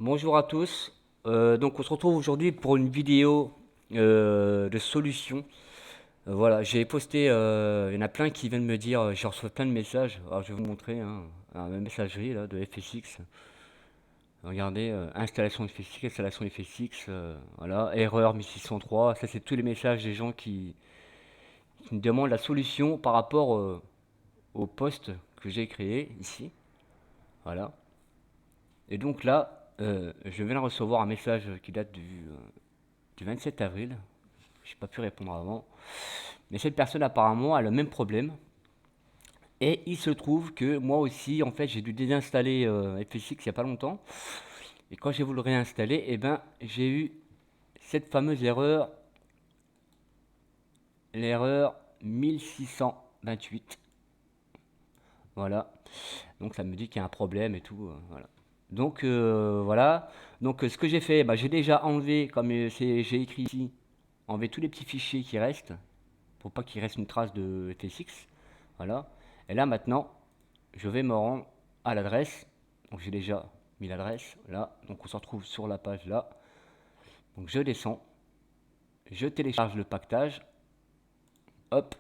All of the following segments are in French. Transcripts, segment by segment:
Bonjour à tous. Donc on se retrouve aujourd'hui pour une vidéo de solution. Voilà, j'ai posté, il y en a plein qui viennent me dire, j'ai reçu plein de messages. Alors je vais vous montrer ma messagerie là, de FSX. Regardez, installation FSX, installation FSX, voilà, erreur 1603. Ça c'est tous les messages des gens qui me demandent la solution par rapport au post que j'ai créé ici. Voilà. Et donc là, je viens de recevoir un message qui date du 27 avril. Je n'ai pas pu répondre avant. Mais cette personne apparemment a le même problème. Et il se trouve que moi aussi, en fait, j'ai dû désinstaller FSX il n'y a pas longtemps. Et quand j'ai voulu le réinstaller, eh ben, j'ai eu cette fameuse erreur, l'erreur 1628. Voilà. Donc ça me dit qu'il y a un problème et tout. Voilà. Donc voilà. Donc ce que j'ai fait, bah, j'ai déjà enlevé, comme j'ai écrit ici, enlevé tous les petits fichiers qui restent, pour pas qu'il reste une trace de FSX. Voilà. Et là maintenant, je vais me rendre à l'adresse. Donc j'ai déjà mis l'adresse là. Donc on se retrouve sur la page là. Donc je descends, je télécharge le pactage. Hop,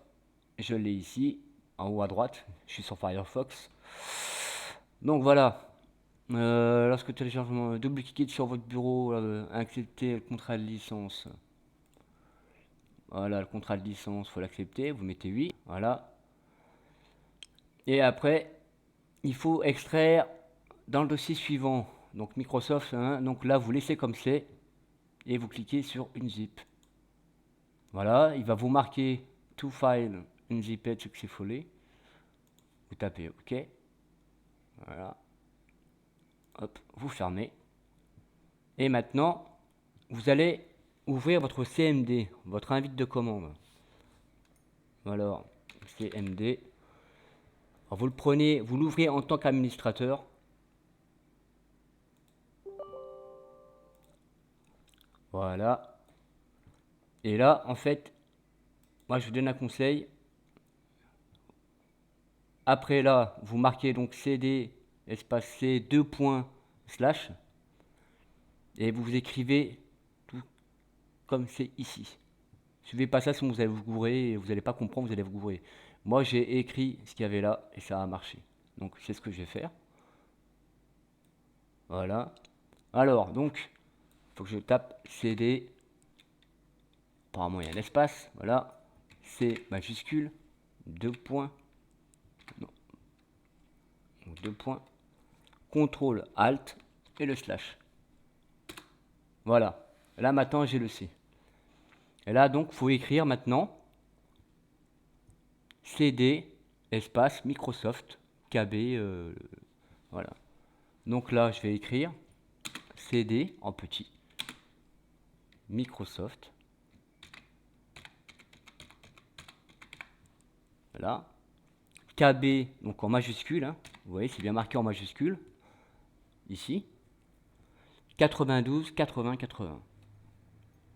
je l'ai ici, en haut à droite. Je suis sur Firefox. Donc voilà. Lorsque téléchargement, double-cliquez sur votre bureau, acceptez le contrat de licence. Voilà, le contrat de licence, faut l'accepter. Vous mettez oui. Voilà. Et après, il faut extraire dans le dossier suivant, donc Microsoft, hein, donc là vous laissez comme c'est et vous cliquez sur unzip. Voilà, il va vous marquer to file unzipped successfully. Vous tapez OK. Voilà. Hop, vous fermez. Et maintenant, vous allez ouvrir votre CMD, votre invite de commande. Alors, CMD. Alors, vous le prenez, vous l'ouvrez en tant qu'administrateur. Voilà. Et là, en fait, moi je vous donne un conseil. Après là, vous marquez donc CD espace C 2 points slash et vous écrivez tout comme c'est ici. Suivez pas ça sinon vous allez vous gourer et vous n'allez pas comprendre, vous allez vous gourer. Moi j'ai écrit ce qu'il y avait là et ça a marché. Donc c'est ce que je vais faire. Voilà. Alors donc, il faut que je tape CD. Apparemment il y a un espace. Voilà. C majuscule. 2 points. Non. 2 points. CTRL ALT et le slash. Voilà. Là maintenant j'ai le C. Et là donc faut écrire maintenant CD espace Microsoft KB. Voilà. Donc là je vais écrire CD en petit Microsoft. Voilà. KB donc en majuscule. Hein. Vous voyez c'est bien marqué en majuscule. Ici. 92 80 80.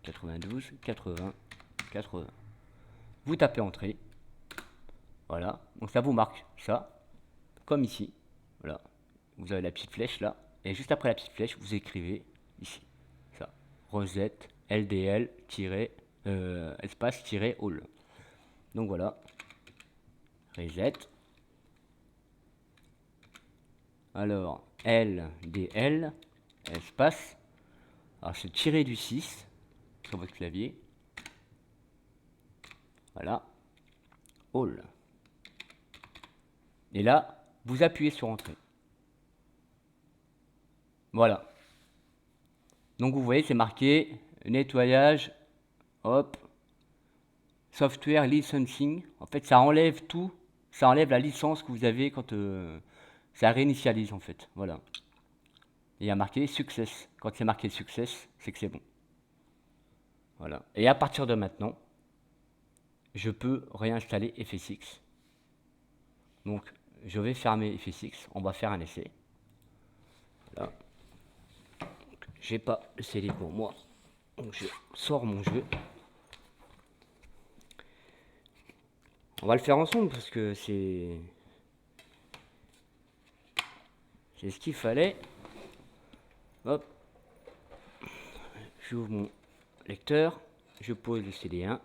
92 80 80. Vous tapez entrée. Voilà. Donc ça vous marque ça. Comme ici. Voilà. Vous avez la petite flèche là. Et juste après la petite flèche, vous écrivez ici. Ça. Rosette LDL espace all. Donc voilà. Reset. Alors LDL espace. Alors c'est tiré du 6 sur votre clavier. Voilà. All. Et là, vous appuyez sur entrée. Voilà. Donc vous voyez, c'est marqué nettoyage, hop, software licensing. En fait, ça enlève tout, ça enlève la licence que vous avez quand ça réinitialise en fait. Voilà. Et il y a marqué success. Quand c'est marqué success, c'est que c'est bon. Voilà. Et à partir de maintenant, je peux réinstaller FSX. Donc, je vais fermer FSX. On va faire un essai. Voilà. J'ai pas le CD pour moi. Donc, je sors mon jeu. On va le faire ensemble parce que c'est ce qu'il fallait. Hop, j'ouvre mon lecteur, je pose le CD1.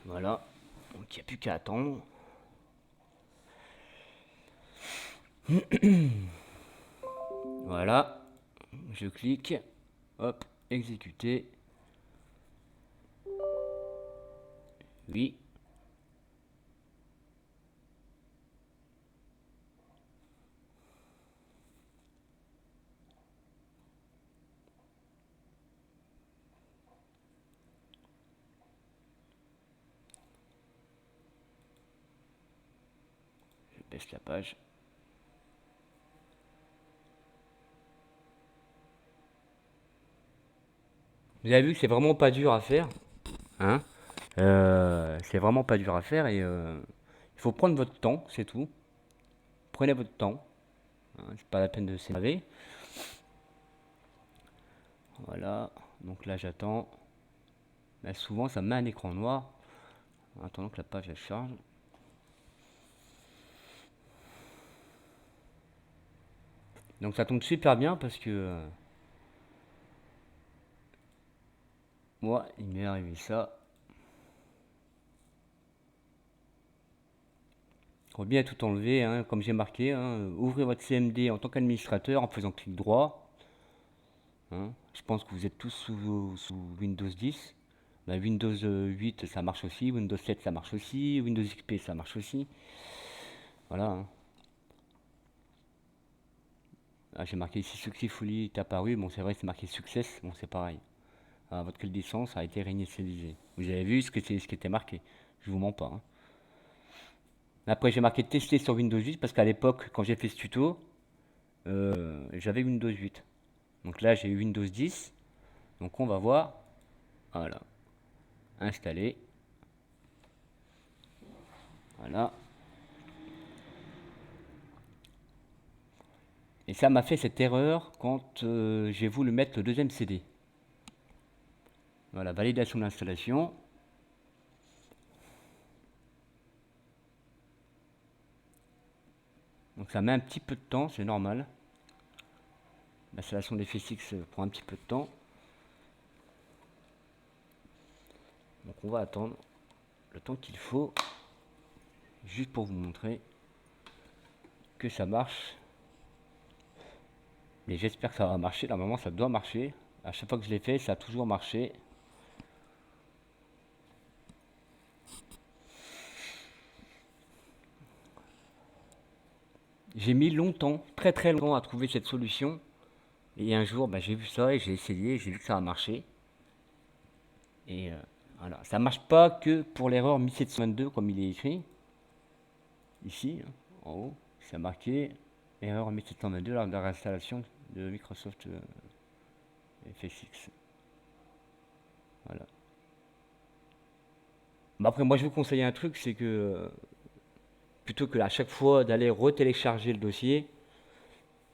Voilà, donc il n'y a plus qu'à attendre. Voilà, je clique, hop, exécuter. Oui. Je baisse la page. Vous avez vu que c'est vraiment pas dur à faire, hein. C'est vraiment pas dur à faire et il faut prendre votre temps, c'est tout. Prenez votre temps, hein, c'est pas la peine de s'énerver. Voilà, donc là j'attends. Là, souvent ça me met un écran noir en attendant que la page elle charge. Donc ça tombe super bien parce que moi il m'est arrivé ça. Il faut bien tout enlever, hein, comme j'ai marqué, hein. Ouvrez votre CMD en tant qu'administrateur en faisant clic droit, hein. Je pense que vous êtes tous sous Windows 10. Bah, Windows 8 ça marche aussi, Windows 7 ça marche aussi, Windows XP ça marche aussi. Voilà, hein. Ah, j'ai marqué ici Successfully est apparu. Bon, c'est vrai, c'est marqué Success. Bon, c'est pareil. Ah, votre clé de licence a été réinitialisée. Vous avez vu ce qui était marqué. Je vous mens pas, hein. Après, j'ai marqué tester sur Windows 8 parce qu'à l'époque, quand j'ai fait ce tuto, j'avais Windows 8. Donc là, j'ai Windows 10. Donc on va voir. Voilà. Installer. Voilà. Et ça m'a fait cette erreur quand j'ai voulu mettre le deuxième CD. Voilà, validation d'installation. Donc ça met un petit peu de temps, c'est normal. L'installation des FSX prend un petit peu de temps. Donc on va attendre le temps qu'il faut, juste pour vous montrer que ça marche. Mais j'espère que ça va marcher. Normalement ça doit marcher. À chaque fois que je l'ai fait, ça a toujours marché. J'ai mis longtemps, très très longtemps à trouver cette solution. Et un jour, bah, j'ai vu ça et j'ai essayé, j'ai vu que ça a marché. Et voilà, ça marche pas que pour l'erreur 1722 comme il est écrit. Ici, hein, en haut, c'est marqué erreur 1722 lors de la réinstallation de Microsoft FSX. Voilà. Bah après, moi je vous conseille un truc, c'est que plutôt que à chaque fois d'aller retélécharger le dossier,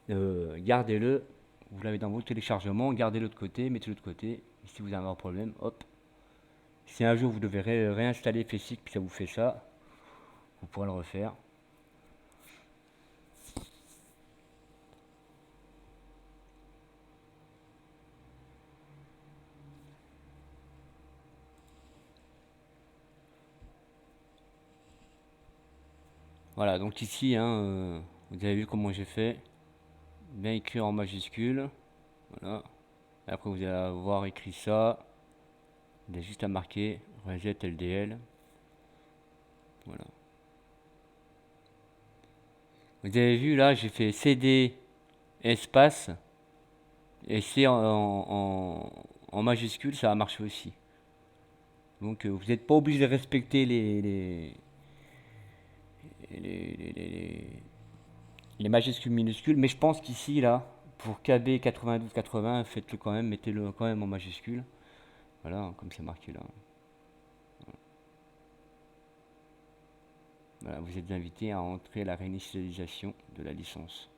gardez-le, vous l'avez dans vos téléchargements, gardez-le de côté, mettez-le de côté. Et si vous avez un problème, hop. Si un jour vous devez réinstaller FSX puis ça vous fait ça, vous pourrez le refaire. Voilà, donc ici, hein, vous avez vu comment j'ai fait. Bien écrit en majuscule. Voilà. Et après, vous allez avoir écrit ça. Vous avez juste à marquer reset LDL. Voilà. Vous avez vu là, j'ai fait CD espace. Et c'est en majuscule, ça a marché aussi. Donc vous n'êtes pas obligé de respecter les majuscules minuscules. Mais je pense qu'ici, là, pour KB 9280, faites-le quand même, mettez-le quand même en majuscule. Voilà, comme c'est marqué là. Voilà, vous êtes invité à entrer la réinitialisation de la licence.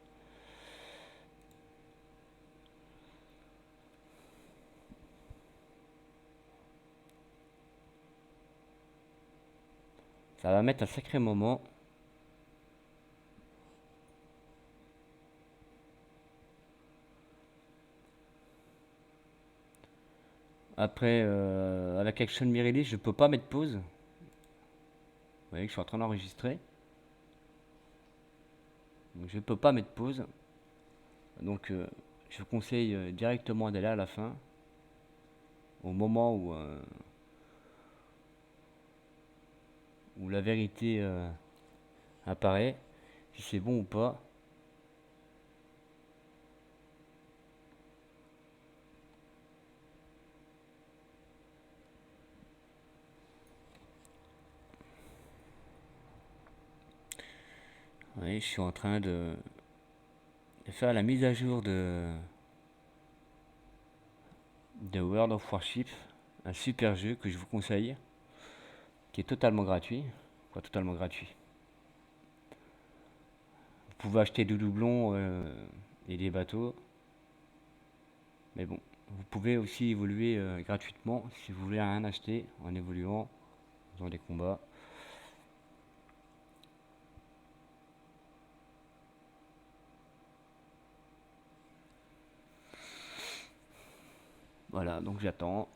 Ça va mettre un sacré moment. Après, avec Action Mirrorless, je peux pas mettre pause. Vous voyez que je suis en train d'enregistrer. Donc je peux pas mettre pause. Donc je vous conseille directement d'aller à la fin. Au moment où la vérité apparaît. Si c'est bon ou pas. Vous voyez, je suis en train de faire la mise à jour de World of Warship. Un super jeu que je vous conseille. Qui est totalement gratuit. Quoi, totalement gratuit. Vous pouvez acheter des doublons et des bateaux. Mais bon, vous pouvez aussi évoluer gratuitement si vous voulez rien acheter en évoluant dans des combats. Voilà, donc j'attends.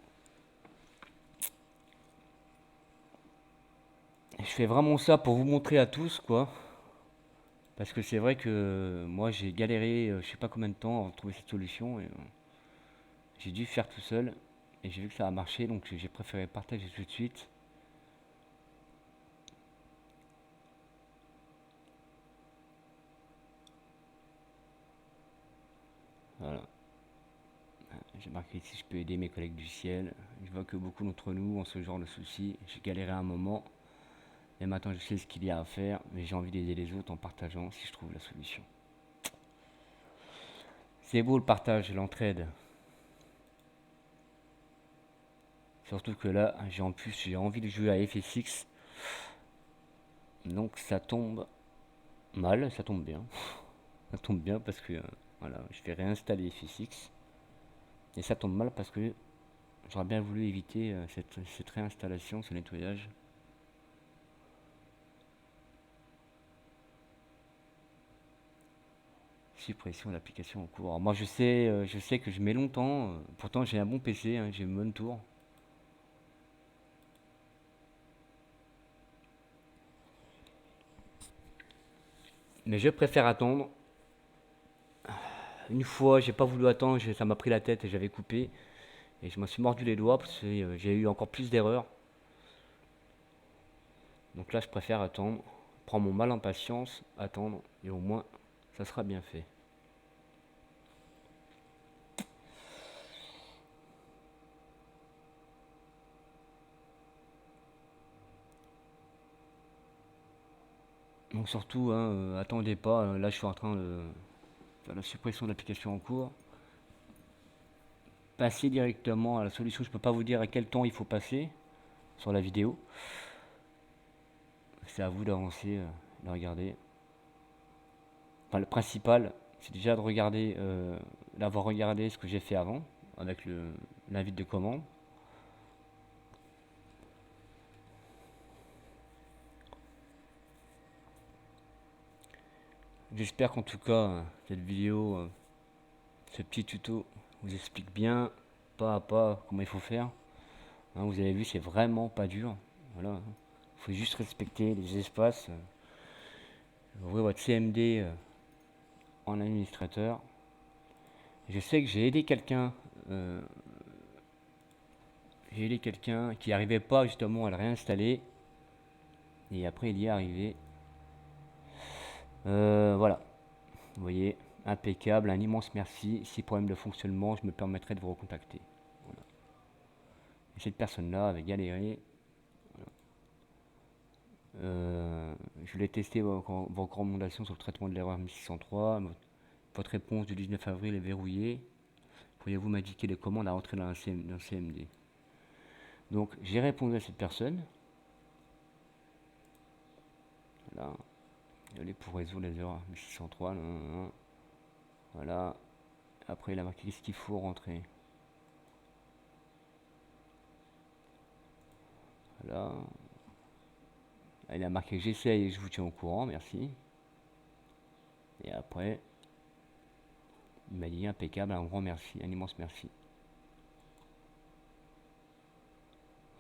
Je fais vraiment ça pour vous montrer à tous, quoi. Parce que c'est vrai que moi j'ai galéré, je sais pas combien de temps, à trouver cette solution. Et, j'ai dû faire tout seul. Et j'ai vu que ça a marché, donc j'ai préféré partager tout de suite. Voilà. J'ai marqué ici, je peux aider mes collègues du ciel. Je vois que beaucoup d'entre nous ont ce genre de soucis. J'ai galéré un moment. Et maintenant je sais ce qu'il y a à faire. Mais j'ai envie d'aider les autres en partageant si je trouve la solution. C'est beau le partage, l'entraide. Surtout que là, j'ai envie de jouer à FSX. Donc ça tombe mal, ça tombe bien. Ça tombe bien parce que voilà, je vais réinstaller FSX. Et ça tombe mal parce que j'aurais bien voulu éviter cette réinstallation, ce nettoyage. Suppression de l'application en cours. Alors moi je sais que je mets longtemps. Pourtant j'ai un bon PC, hein, j'ai une bonne tour. Mais je préfère attendre. Une fois, j'ai pas voulu attendre, ça m'a pris la tête et j'avais coupé. Et je m'en suis mordu les doigts parce que j'ai eu encore plus d'erreurs. Donc là, je préfère attendre, prendre mon mal en patience, attendre, et au moins, ça sera bien fait. Donc surtout, hein, attendez pas, là je suis en train de faire la suppression de l'application en cours. Passez directement à la solution, je peux pas vous dire à quel temps il faut passer sur la vidéo. C'est à vous d'avancer, de regarder. Enfin, le principal, c'est déjà de regarder, d'avoir regardé ce que j'ai fait avant, avec l'invite de commande. J'espère qu'en tout cas, cette vidéo, ce petit tuto vous explique bien, pas à pas, comment il faut faire. Hein, vous avez vu, c'est vraiment pas dur. Voilà. Il faut juste respecter les espaces. Ouvrez votre CMD en administrateur. Je sais que euh, j'ai aidé quelqu'un qui n'arrivait pas justement à le réinstaller. Et après, il y est arrivé. Voilà. Vous voyez, impeccable, un immense merci. Si problème de fonctionnement, je me permettrai de vous recontacter. Voilà. Et cette personne-là avait galéré. Je l'ai testé vos recommandations sur le traitement de l'erreur 1603. Votre réponse du 19 avril est verrouillée. Pourriez-vous m'indiquer les commandes à entrer dans le CMD? Donc j'ai répondu à cette personne. Voilà. Allez pour résoudre les erreurs 1603. Voilà. Après il a marqué ce qu'il faut rentrer. Voilà. Il a marqué j'essaye et je vous tiens au courant, merci. Et après, il m'a dit impeccable, un grand merci, un immense merci.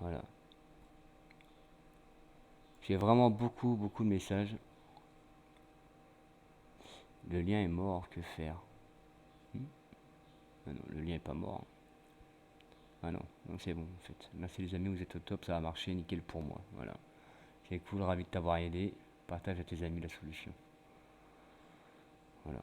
Voilà. J'ai vraiment beaucoup de messages. Le lien est mort, que faire? Ah non, le lien est pas mort. Ah non, non c'est bon en fait. Merci les amis, vous êtes au top, ça va marcher, nickel pour moi. Voilà. C'est cool, ravi de t'avoir aidé. Partage à tes amis la solution. Voilà.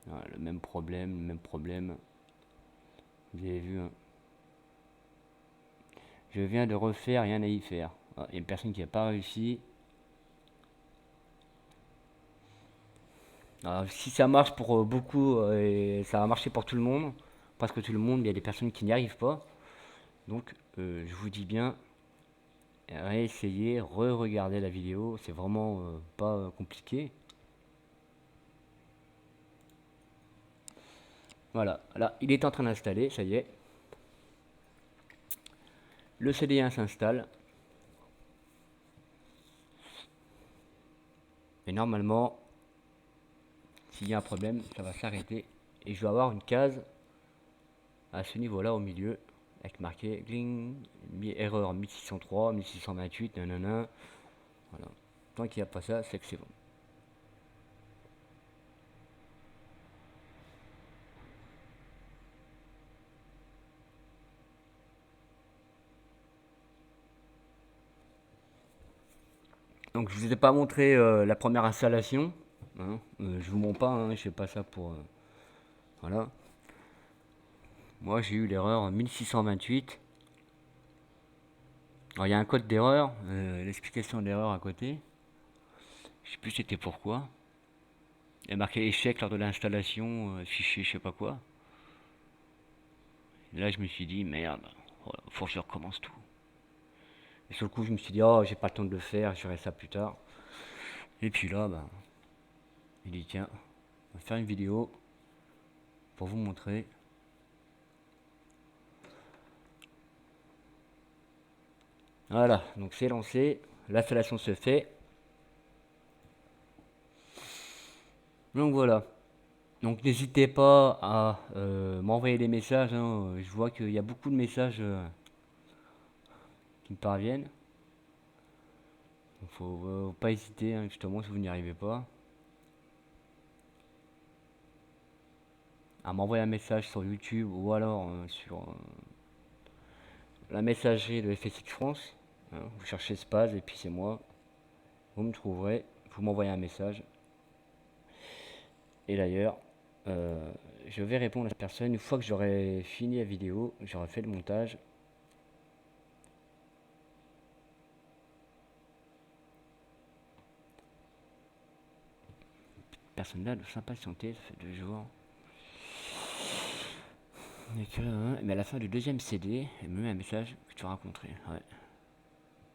Voilà, le même problème, le même problème. Vous avez vu, hein. Je viens de refaire, rien à y faire. Ah, il y a une personne qui n'a pas réussi. Alors, si ça marche pour beaucoup, et ça va marcher pour tout le monde, presque tout le monde, mais il y a des personnes qui n'y arrivent pas. Donc, je vous dis bien, réessayez, re-regardez la vidéo, c'est vraiment pas compliqué. Voilà, là, il est en train d'installer, ça y est. Le CD1 s'installe. Et normalement, s'il y a un problème, ça va s'arrêter. Et je vais avoir une case à ce niveau-là au milieu, avec marqué gling, erreur 1603, 1628, nanana. Voilà. Tant qu'il n'y a pas ça, c'est que c'est bon. Donc je vous ai pas montré la première installation. Hein. Je vous montre pas, hein, je fais pas ça pour. Voilà. Moi j'ai eu l'erreur 1628. Alors il y a un code d'erreur, l'explication d'erreur à côté. Je sais plus c'était pourquoi. Il y a marqué échec lors de l'installation, fichier je sais pas quoi. Et là je me suis dit merde, faut que je recommence tout. Et sur le coup je me suis dit oh j'ai pas le temps de le faire, je ferai ça plus tard. Et puis là bah, il dit tiens, on va faire une vidéo pour vous montrer. Voilà, donc c'est lancé, l'installation se fait. Donc voilà. Donc n'hésitez pas à m'envoyer des messages, hein. Je vois qu'il y a beaucoup de messages qui me parviennent. Donc faut pas hésiter, hein, justement si vous n'y arrivez pas. À m'envoyer un message sur YouTube ou alors sur la messagerie de FSX France. Hein. Vous cherchez Spaz et puis c'est moi. Vous me trouverez. Vous m'envoyez un message. Et d'ailleurs, je vais répondre à la personne une fois que j'aurai fini la vidéo, j'aurai fait le montage. Personne là doit s'impatienter, ça fait 2 jours. Mais à la fin du deuxième CD, elle me met un message que tu as rencontré. Ouais.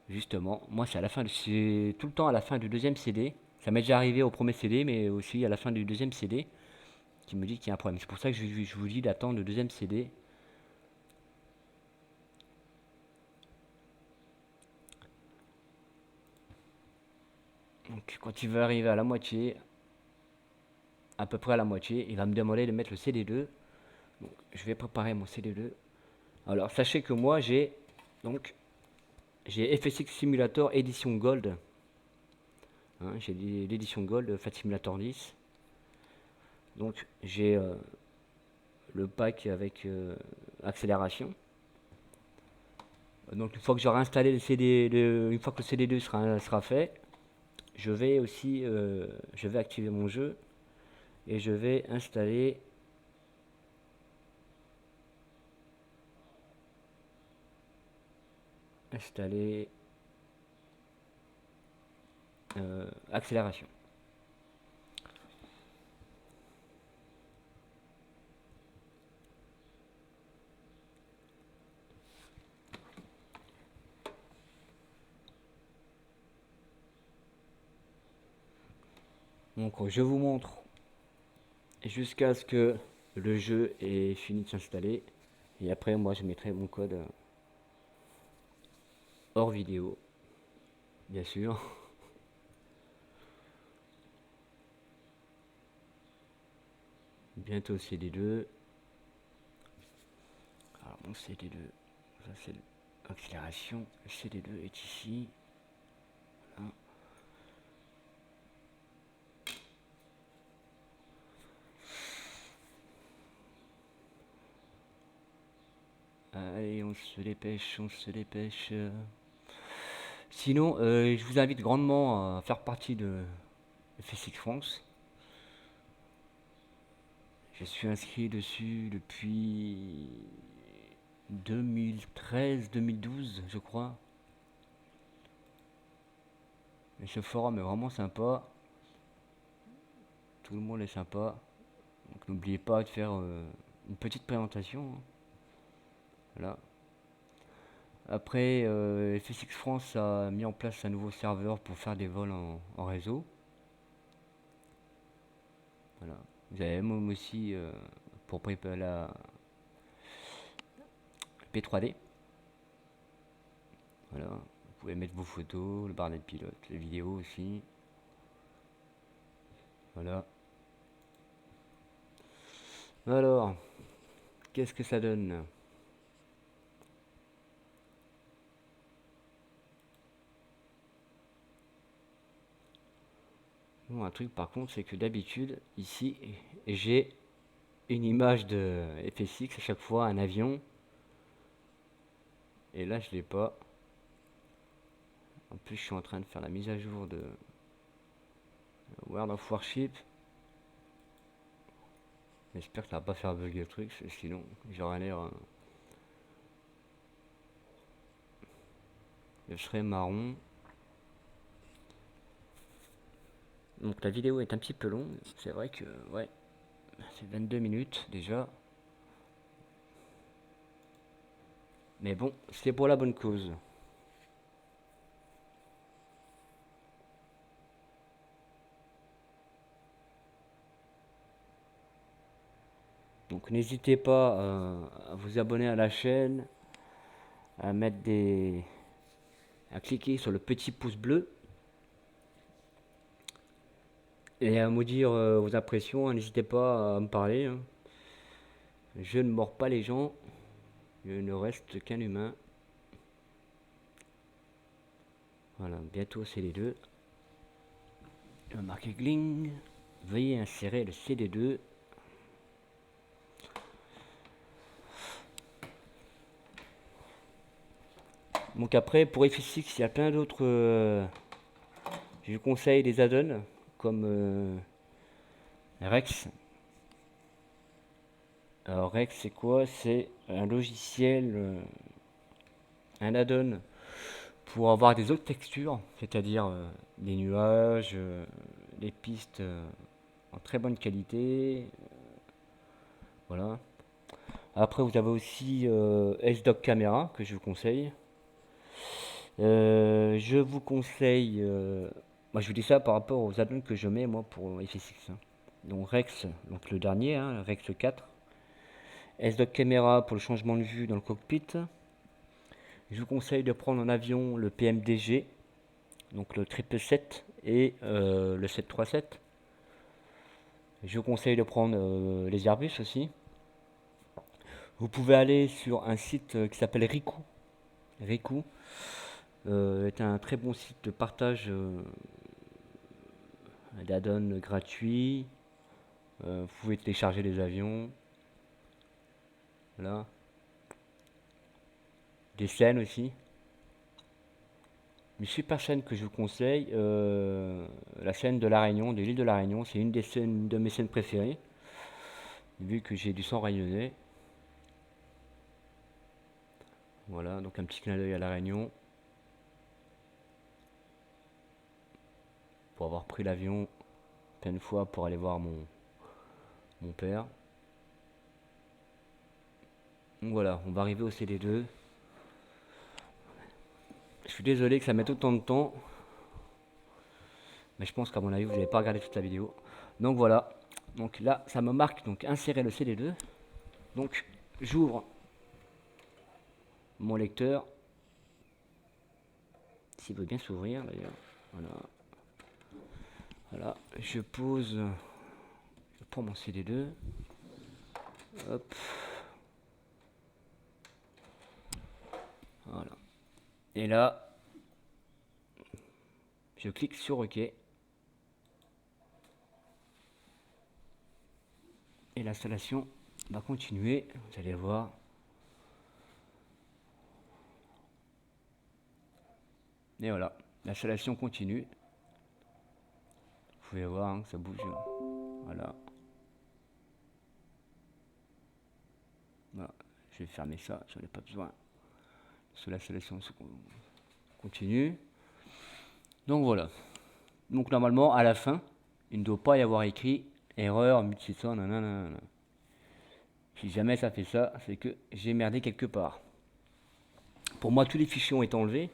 Justement, moi c'est à la fin, c'est tout le temps à la fin du deuxième CD. Ça m'est déjà arrivé au premier CD, mais aussi à la fin du deuxième CD, qui me dit qu'il y a un problème. C'est pour ça que je vous dis d'attendre le deuxième CD. Donc quand il va arriver à la moitié, à peu près à la moitié, il va me demander de mettre le CD2. Donc je vais préparer mon CD2. Alors sachez que moi j'ai FSX Simulator Edition Gold. Hein, j'ai l'édition Gold Fat Simulator 10. Donc j'ai le pack avec accélération. Donc une fois que j'aurai installé le CD, une fois que le CD2 sera fait, je vais aussi je vais activer mon jeu et je vais installer accélération. Donc je vous montre jusqu'à ce que le jeu ait fini de s'installer et après moi je mettrai mon code hors vidéo, bien sûr. Bientôt CD2. Alors mon CD2, ça c'est l'accélération. Le CD2 est ici. Voilà. Allez, on se dépêche, on se dépêche. Sinon, je vous invite grandement à faire partie de FSX France. Je suis inscrit dessus depuis 2013-2012, je crois. Et ce forum est vraiment sympa. Tout le monde est sympa. Donc n'oubliez pas de faire une petite présentation, hein. Voilà. Après, FSX France a mis en place un nouveau serveur pour faire des vols en réseau. Voilà. Vous avez même aussi pour préparer la P3D. Voilà. Vous pouvez mettre vos photos, le barnet de pilote, les vidéos aussi. Voilà. Alors, qu'est-ce que ça donne? Bon, un truc par contre, c'est que d'habitude, ici, j'ai une image de FSX à chaque fois, un avion. Et là, je l'ai pas. En plus, je suis en train de faire la mise à jour de World of Warship. J'espère que ça va pas faire bugger le truc, sinon j'aurais l'air. Je serai marron. Donc la vidéo est un petit peu longue. C'est vrai que, ouais, c'est 22 minutes déjà. Mais bon, c'est pour la bonne cause. Donc n'hésitez pas à vous abonner à la chaîne, à mettre à cliquer sur le petit pouce bleu et à me dire vos impressions, hein. N'hésitez pas à me parler, hein. Je ne mords pas les gens, je ne reste qu'un humain. Voilà, bientôt CD2. Je vais marquer Gling. Veuillez insérer le CD2. Donc après, pour FSX, il y a plein d'autres. Je vous conseille des add-ons comme Rex. Alors Rex, c'est quoi? C'est un logiciel, un add-on pour avoir des autres textures, c'est-à-dire des nuages, des pistes en très bonne qualité. Voilà. Après, vous avez aussi S-Dock Camera que je vous conseille. Je vous conseille. Moi, je vous dis ça par rapport aux add-ons que je mets moi pour FSX, hein. Donc Rex, donc le dernier, hein, Rex 4. S-Dock Camera pour le changement de vue dans le cockpit. Je vous conseille de prendre en avion le PMDG, donc le 777 et le 737. Je vous conseille de prendre les Airbus aussi. Vous pouvez aller sur un site qui s'appelle Riku. Riku est un très bon site de partage d'add-ons gratuits. Vous pouvez télécharger les avions. Voilà. Des scènes aussi. Une super scène que je vous conseille, la scène de La Réunion, de l'île de La Réunion, c'est une des scènes de mes scènes préférées, vu que j'ai du sang réunionnais. Voilà, donc un petit clin d'œil à La Réunion. Pour avoir pris l'avion plein de fois pour aller voir mon père. Donc voilà, on va arriver au CD2. Je suis désolé que ça mette autant de temps, mais je pense qu'à mon avis vous n'avez pas regardé toute la vidéo. Donc voilà, donc là ça me marque donc insérer le CD2. Donc j'ouvre mon lecteur, s'il veut bien s'ouvrir d'ailleurs. Voilà. Voilà, je pose, je prends mon CD2. Hop, voilà. Et là, je clique sur OK. Et l'installation va continuer. Vous allez voir. Et voilà, l'installation continue. Vous pouvez voir, hein, ça bouge. Voilà. Voilà. Je vais fermer ça, j'en ai pas besoin. Sur l'installation continue. Donc voilà. Donc normalement, à la fin, il ne doit pas y avoir écrit erreur 1600, nanana. Si jamais ça fait ça, c'est que j'ai merdé quelque part. Pour moi, tous les fichiers ont été enlevés.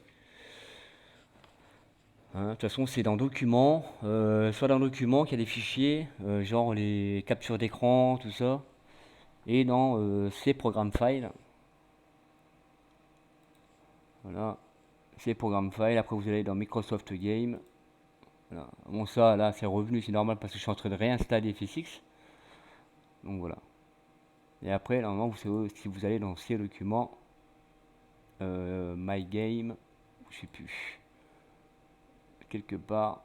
Hein, de toute façon, c'est dans Documents. Soit dans Documents qu'il y a des fichiers, genre les captures d'écran, tout ça. Et dans ces programmes files. Voilà. Ces programmes files. Après, vous allez dans Microsoft Game. Voilà. Bon, ça, là, c'est revenu, c'est normal parce que je suis en train de réinstaller FSX. Donc voilà. Et après, normalement, vous savez, si vous allez dans ces documents, My Game, je sais plus, quelque part.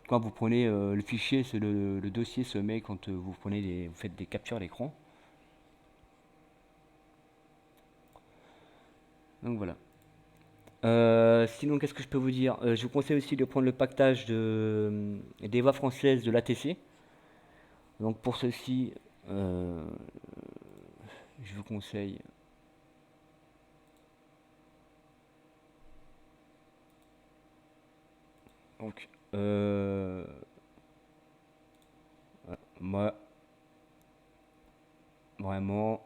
Quand vous prenez le fichier, c'est le dossier se met quand vous vous faites des captures d'écran. Donc voilà. Sinon, qu'est-ce que je peux vous dire? Je vous conseille aussi de prendre le pactage des voix françaises de l'ATC. Donc pour ceci, euh, je vous conseille. Donc, moi, vraiment,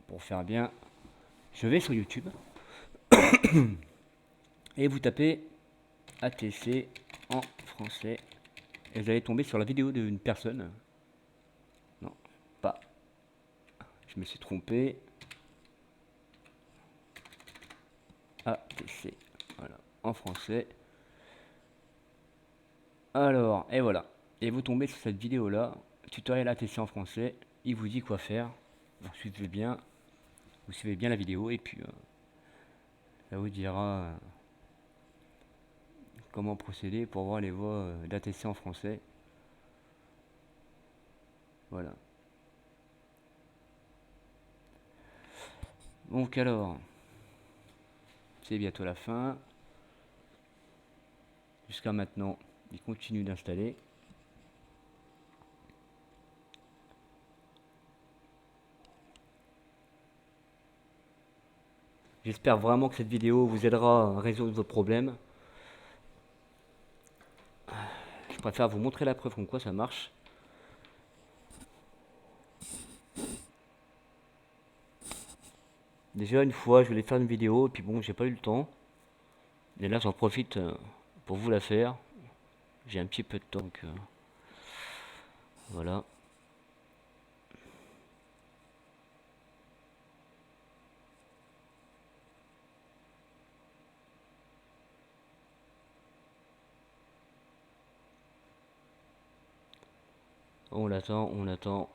pour faire bien, je vais sur YouTube et vous tapez ATC en français et vous allez tomber sur la vidéo d'une personne. Non, pas. Je me suis trompé. ATC. Voilà, en français. Alors, et voilà. Et vous tombez sur cette vidéo là, tutoriel ATC en français. Il vous dit quoi faire. Alors, vous suivez bien la vidéo et puis ça vous dira comment procéder pour voir les voix d'ATC en français. Voilà. Donc alors, c'est bientôt la fin. Jusqu'à maintenant, il continue d'installer. J'espère vraiment que cette vidéo vous aidera à résoudre vos problèmes. Je préfère vous montrer la preuve comme quoi ça marche. Déjà une fois, je voulais faire une vidéo et puis bon, j'ai pas eu le temps. Et là, j'en profite pour vous la faire. J'ai un petit peu de temps, donc voilà. On l'attend, on attend.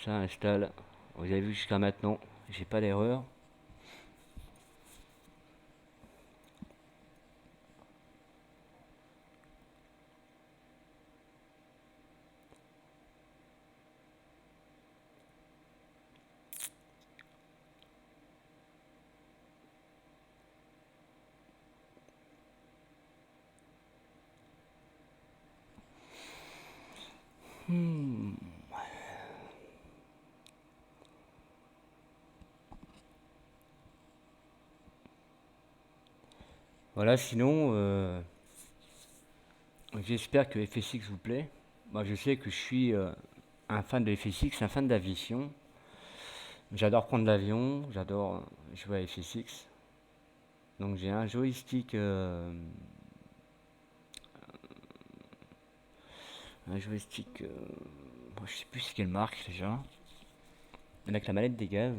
Ça installe. Vous avez vu jusqu'à maintenant, j'ai pas d'erreur. Voilà, sinon, j'espère que FSX vous plaît. Moi, je sais que je suis un fan de FSX, un fan d'aviation. J'adore prendre l'avion, j'adore jouer à FSX. Donc j'ai un joystick, bon, je sais plus c'est quelle marque déjà. Avec la manette des gaz.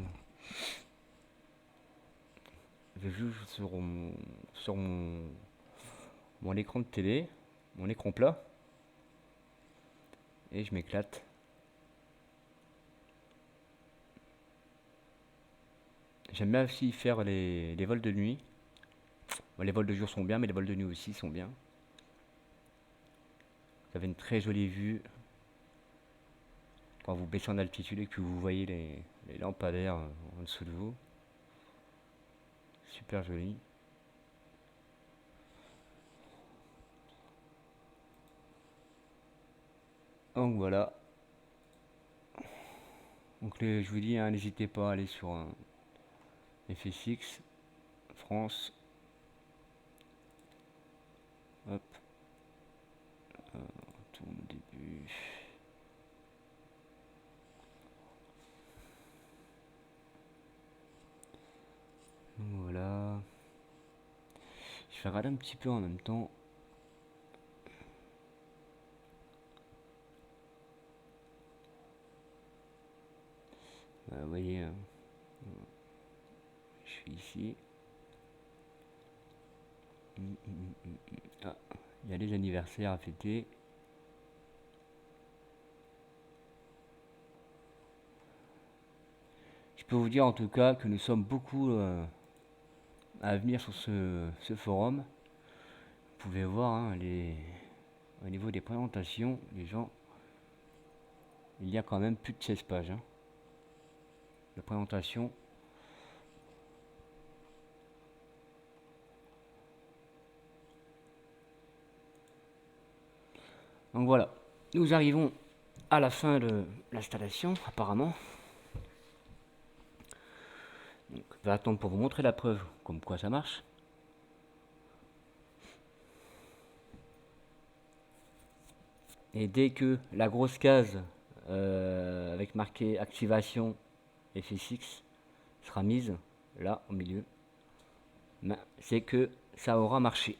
Je joue sur mon écran de télé, mon écran plat, et je m'éclate. J'aime bien aussi faire les vols de nuit. Bon, les vols de jour sont bien, mais les vols de nuit aussi sont bien. Vous avez une très jolie vue quand vous baissez en altitude et que vous voyez les lampadaires en dessous de vous. Super joli. Donc voilà. Donc je vous dis, hein, n'hésitez pas à aller sur FSX France. Hop, tout au début. Donc voilà. Je vais regarder un petit peu en même temps. Vous voyez, je suis ici. Ah, il y a des anniversaires à fêter. Je peux vous dire en tout cas que nous sommes beaucoup à venir sur ce forum. Vous pouvez voir hein, au niveau des présentations, les gens, il y a quand même plus de 16 pages hein, de présentation. Donc voilà, nous arrivons à la fin de l'installation apparemment. Donc, je vais attendre pour vous montrer la preuve comme quoi ça marche. Et dès que la grosse case avec marqué activation FSX sera mise là au milieu, ben, c'est que ça aura marché.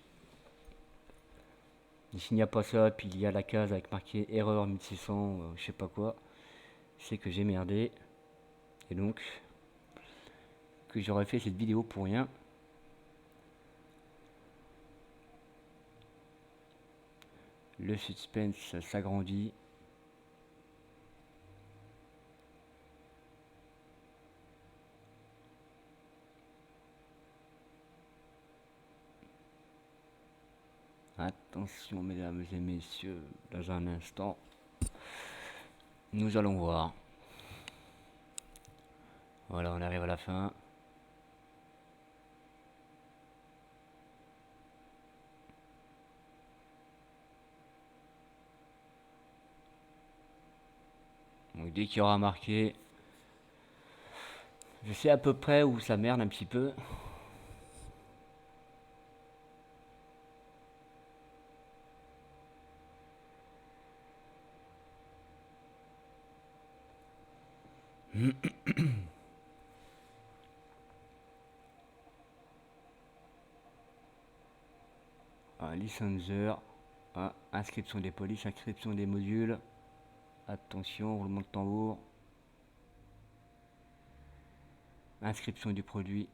Et s'il n'y a pas ça, puis il y a la case avec marqué erreur 1600, je sais pas quoi, c'est que j'ai merdé. Et donc, que j'aurais fait cette vidéo pour rien. Le suspense s'agrandit. Attention mesdames et messieurs, dans un instant, nous allons voir. Voilà, on arrive à la fin. Donc dès qu'il y aura marqué, je sais à peu près où ça merde un petit peu. Licensor, inscription des polices, inscription des modules. Attention, roulement de tambour. Inscription du produit.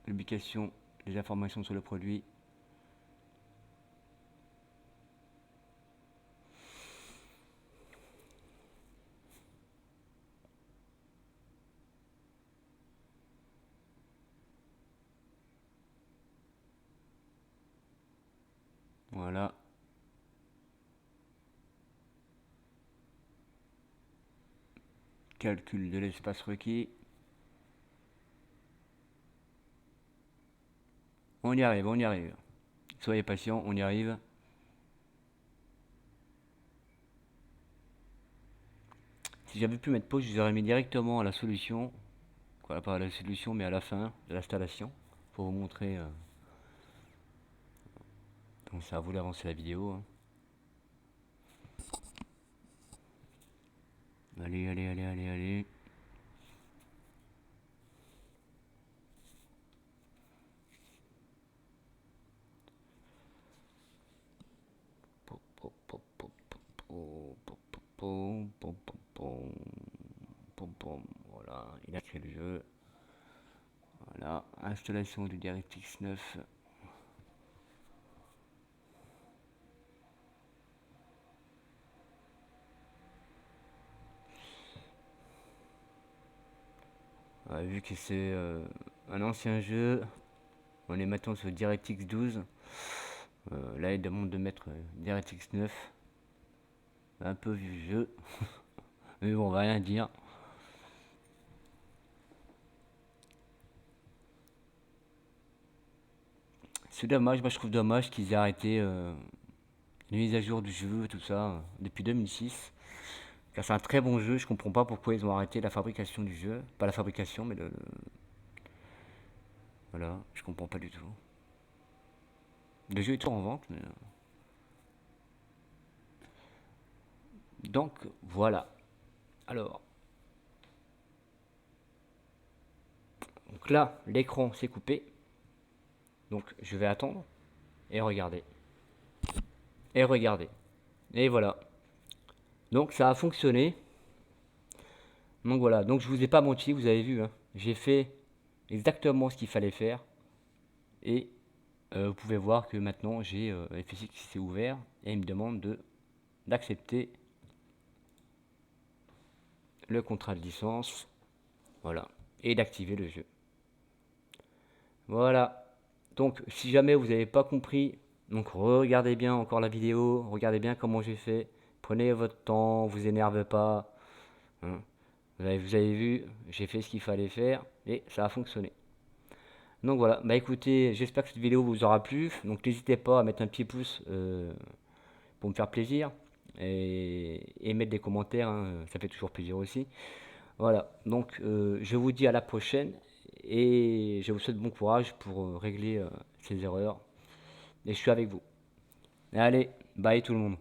Publication des informations sur le produit. Voilà. Calcul de l'espace requis. On y arrive, on y arrive. Soyez patient, on y arrive. Si j'avais pu mettre pause, je vous aurais mis directement à la solution. Voilà, pas à la solution, mais à la fin de l'installation. Pour vous montrer. Donc ça a voulu avancer la vidéo. Hein. Allez, allez, allez, allez, allez. Voilà, il a créé le jeu. Voilà, installation du DirectX 9. Vu que c'est un ancien jeu, on est maintenant sur DirectX 12. Là, il demande de mettre DirectX 9. Un peu vieux jeu. Mais bon, on va rien dire. C'est dommage, moi je trouve dommage qu'ils aient arrêté les mises à jour du jeu, tout ça, depuis 2006. Car c'est un très bon jeu, je comprends pas pourquoi ils ont arrêté la fabrication du jeu. Pas la fabrication, mais voilà, je comprends pas du tout. Le jeu est toujours en vente, mais. Donc, voilà. Alors, donc là, l'écran s'est coupé. Donc, je vais attendre et regarder. Et regarder. Et voilà. Donc, ça a fonctionné. Donc voilà, donc je vous ai pas menti, vous avez vu, hein. J'ai fait exactement ce qu'il fallait faire. Et vous pouvez voir que maintenant j'ai FSX qui s'est ouvert et il me demande d'accepter le contrat de licence. Voilà. Et d'activer le jeu. Voilà. Donc si jamais vous n'avez pas compris, donc regardez bien encore la vidéo, regardez bien comment j'ai fait. Prenez votre temps, vous énervez pas, hein. Vous avez vu, j'ai fait ce qu'il fallait faire et ça a fonctionné. Donc voilà, bah écoutez, j'espère que cette vidéo vous aura plu. Donc n'hésitez pas à mettre un petit pouce pour me faire plaisir et mettre des commentaires, hein, ça fait toujours plaisir aussi. Voilà, donc je vous dis à la prochaine et je vous souhaite bon courage pour régler ces erreurs. Et je suis avec vous. Allez, bye tout le monde.